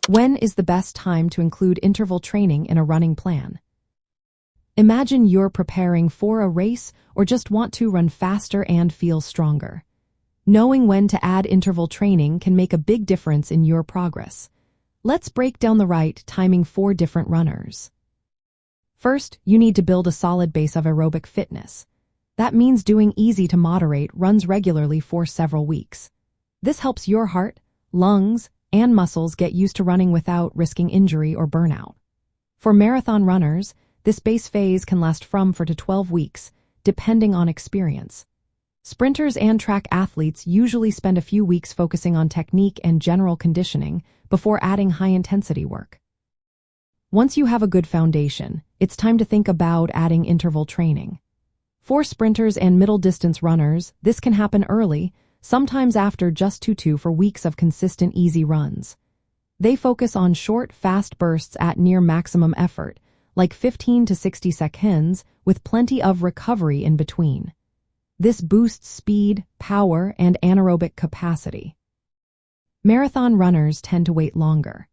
When is the best time to include interval training in a running plan? Imagine you're preparing for a race or just want to run faster and feel stronger. Knowing when to add interval training can make a big difference in your progress. Let's break down the right timing for different runners. First, you need to build a solid base of aerobic fitness. That means doing easy to moderate runs regularly for several weeks. This helps your heart, lungs, and muscles get used to running without risking injury or burnout. For marathon runners, this base phase can last from 4 to 12 weeks, depending on experience. Sprinters and track athletes usually spend a few weeks focusing on technique and general conditioning before adding high-intensity work. Once you have a good foundation, it's time to think about adding interval training. For sprinters and middle-distance runners, this can happen early, sometimes after just 2 to 4 weeks of consistent easy runs. They focus on short, fast bursts at near maximum effort, like 15 to 60 seconds, with plenty of recovery in between. This boosts speed, power, and anaerobic capacity. Marathon runners tend to wait longer.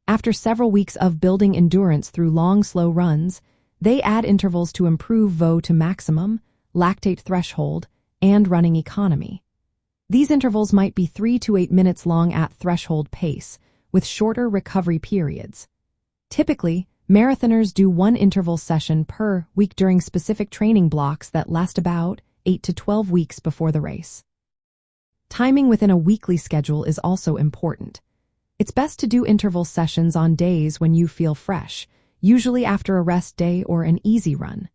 After several weeks of building endurance through long, slow runs, they add intervals to improve VO to maximum, lactate threshold, and running economy. These intervals might be 3 to 8 minutes long at threshold pace, with shorter recovery periods. Typically, marathoners do one interval session per week during specific training blocks that last about 8 to 12 weeks before the race. Timing within a weekly schedule is also important. It's best to do interval sessions on days when you feel fresh, usually after a rest day or an easy run.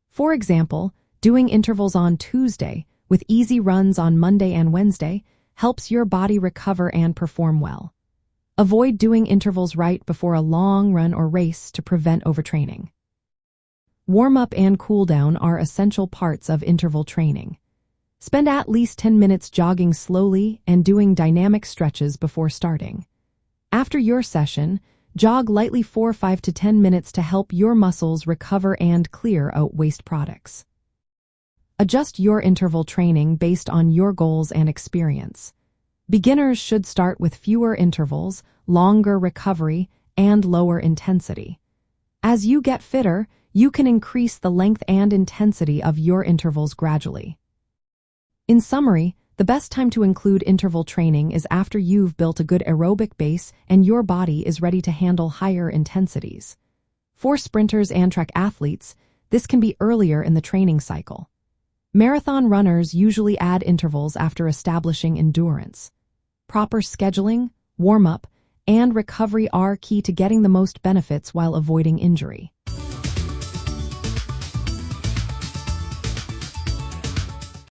For example, doing intervals on Tuesday with easy runs on Monday and Wednesday helps your body recover and perform well. Avoid doing intervals right before a long run or race to prevent overtraining. Warm-up and cool-down are essential parts of interval training. Spend at least 10 minutes jogging slowly and doing dynamic stretches before starting. After your session, jog lightly for 5 to 10 minutes to help your muscles recover and clear out waste products. Adjust your interval training based on your goals and experience. Beginners should start with fewer intervals, longer recovery, and lower intensity. As you get fitter, you can increase the length and intensity of your intervals gradually. In summary, the best time to include interval training is after you've built a good aerobic base and your body is ready to handle higher intensities. For sprinters and track athletes, this can be earlier in the training cycle. Marathon runners usually add intervals after establishing endurance. Proper scheduling, warm-up, and recovery are key to getting the most benefits while avoiding injury.